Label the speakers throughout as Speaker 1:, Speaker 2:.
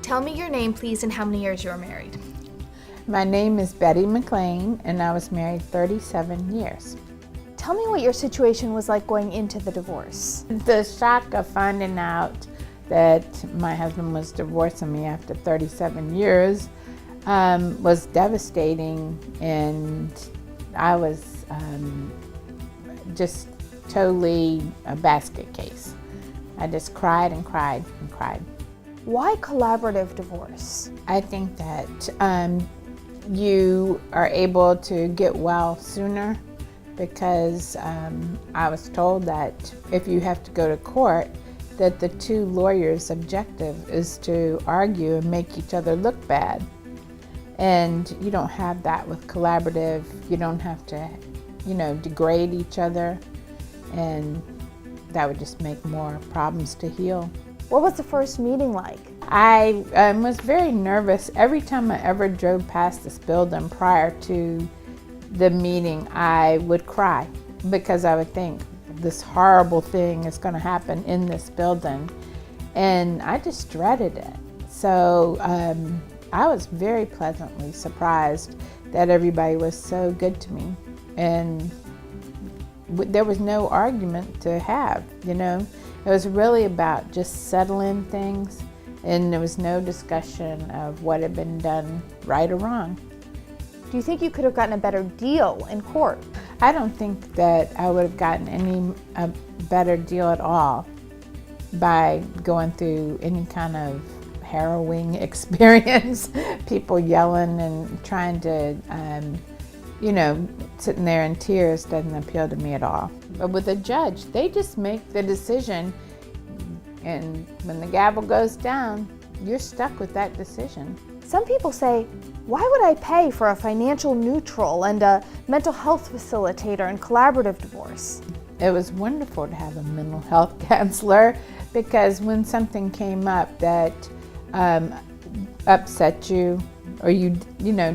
Speaker 1: Tell me your name, please, and how many years you were married.
Speaker 2: My name is Betty McLean, and I was married 37 years.
Speaker 1: Tell me what your situation was like going into the divorce.
Speaker 2: The shock of finding out that my husband was divorcing me after 37 years was devastating, and I was just totally a basket case. I just cried and cried and cried.
Speaker 1: Why collaborative divorce?
Speaker 2: I think that you are able to get well sooner because I was told that if you have to go to court, that the two lawyers' objective is to argue and make each other look bad. And you don't have that with collaborative. You don't have to, degrade each other, and that would just make more problems to heal.
Speaker 1: What was the first meeting like?
Speaker 2: I was very nervous. Every time I ever drove past this building prior to the meeting, I would cry because I would think this horrible thing is going to happen in this building, and I just dreaded it. So I was very pleasantly surprised that everybody was so good to me, and there was no argument to have, It was really about just settling things, and there was no discussion of what had been done right or wrong.
Speaker 1: Do you think you could have gotten a better deal in court?
Speaker 2: I don't think that I would have gotten a better deal at all by going through any kind of harrowing experience. People yelling and trying to, sitting there in tears doesn't appeal to me at all. But with a judge, they just make the decision, and when the gavel goes down, you're stuck with that decision.
Speaker 1: Some people say, why would I pay for a financial neutral and a mental health facilitator in collaborative divorce?
Speaker 2: It was wonderful to have a mental health counselor, because when something came up that upset you, or you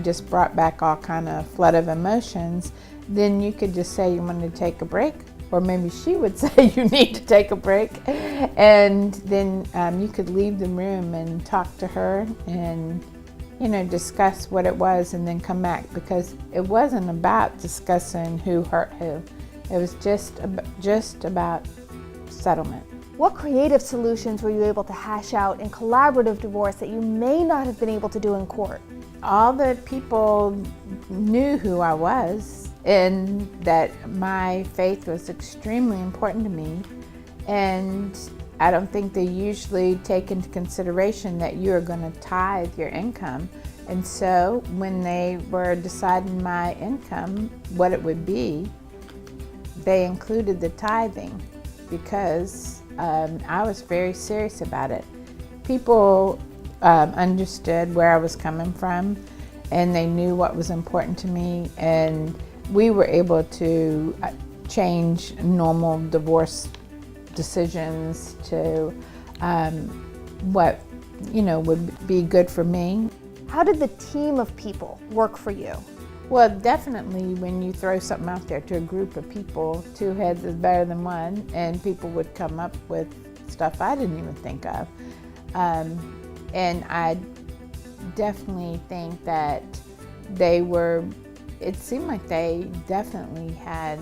Speaker 2: just brought back all kind of flood of emotions, then you could just say you wanted to take a break, or maybe she would say you need to take a break, and then you could leave the room and talk to her and discuss what it was, and then come back, because it wasn't about discussing who hurt who. It was just about settlement.
Speaker 1: What creative solutions were you able to hash out in collaborative divorce that you may not have been able to do in court?
Speaker 2: All the people knew who I was, and that my faith was extremely important to me, and I don't think they usually take into consideration that you are going to tithe your income. And so when they were deciding my income, what it would be, they included the tithing, because I was very serious about it. People understood where I was coming from, and they knew what was important to me, and we were able to change normal divorce decisions to what would be good for me.
Speaker 1: How did the team of people work for you?
Speaker 2: Well, definitely when you throw something out there to a group of people, two heads is better than one, and people would come up with stuff I didn't even think of. And I definitely think that it seemed like they definitely had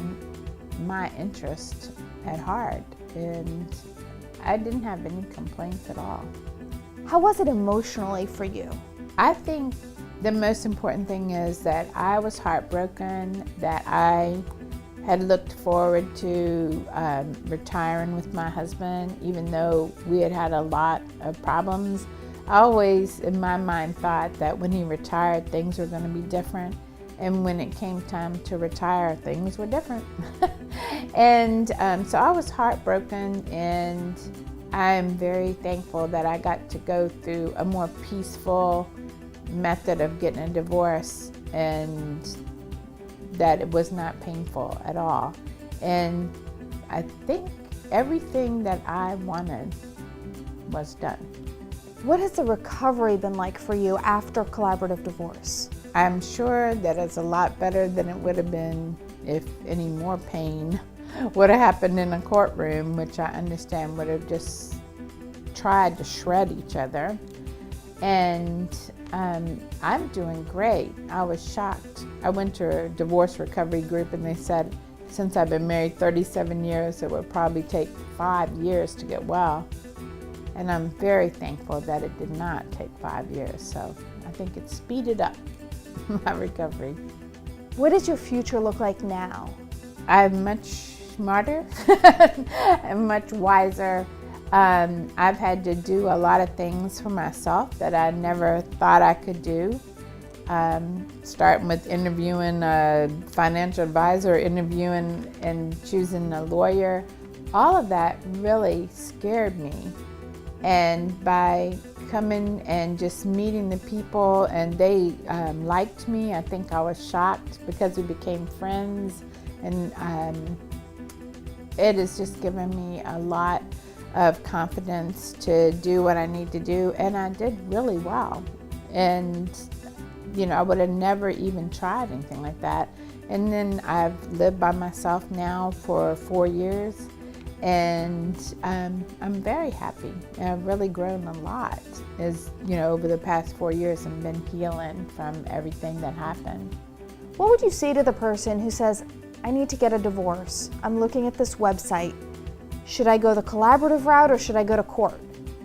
Speaker 2: my interest at heart, and I didn't have any complaints at all.
Speaker 1: How was it emotionally for you?
Speaker 2: I think the most important thing is that I was heartbroken, that I had looked forward to retiring with my husband, even though we had had a lot of problems. I always, in my mind, thought that when he retired, things were going to be different. And when it came time to retire, things were different. And so I was heartbroken, and I'm very thankful that I got to go through a more peaceful method of getting a divorce, and that it was not painful at all. And I think everything that I wanted was done.
Speaker 1: What has the recovery been like for you after collaborative divorce?
Speaker 2: I'm sure that it's a lot better than it would have been if any more pain would have happened in a courtroom, which I understand would have just tried to shred each other. And I'm doing great. I was shocked. I went to a divorce recovery group and they said, since I've been married 37 years, it would probably take 5 years to get well. And I'm very thankful that it did not take 5 years. So I think it speeded up my recovery.
Speaker 1: What does your future look like now?
Speaker 2: I'm much smarter and much wiser. I've had to do a lot of things for myself that I never thought I could do. Starting with interviewing a financial advisor, interviewing and choosing a lawyer. All of that really scared me. And by coming and just meeting the people and they liked me, I think I was shocked because we became friends. And it has just given me a lot of confidence to do what I need to do, and I did really well. And you know, I would have never even tried anything like that. And then I've lived by myself now for 4 years, and I'm very happy. And I've really grown a lot, as you know, over the past 4 years, and been healing from everything that happened.
Speaker 1: What would you say to the person who says, I need to get a divorce, I'm looking at this website, should I go the collaborative route or should I go to court?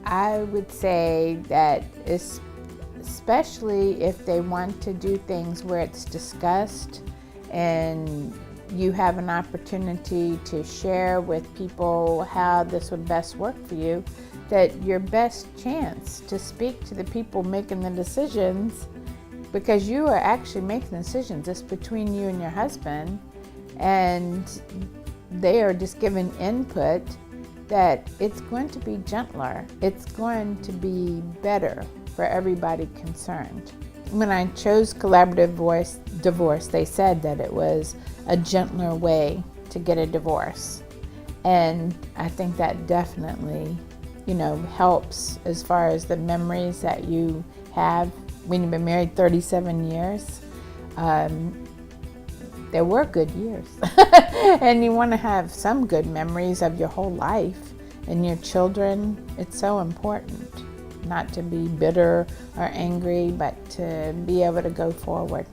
Speaker 2: I would say that especially if they want to do things where it's discussed and you have an opportunity to share with people how this would best work for you, that your best chance to speak to the people making the decisions, because you are actually making decisions, it's between you and your husband, and they are just giving input, that it's going to be gentler. It's going to be better for everybody concerned. When I chose collaborative divorce, they said that it was a gentler way to get a divorce. And I think that definitely, you know, helps as far as the memories that you have when you've been married 37 years. There were good years. And you want to have some good memories of your whole life and your children. It's so important not to be bitter or angry, but to be able to go forward.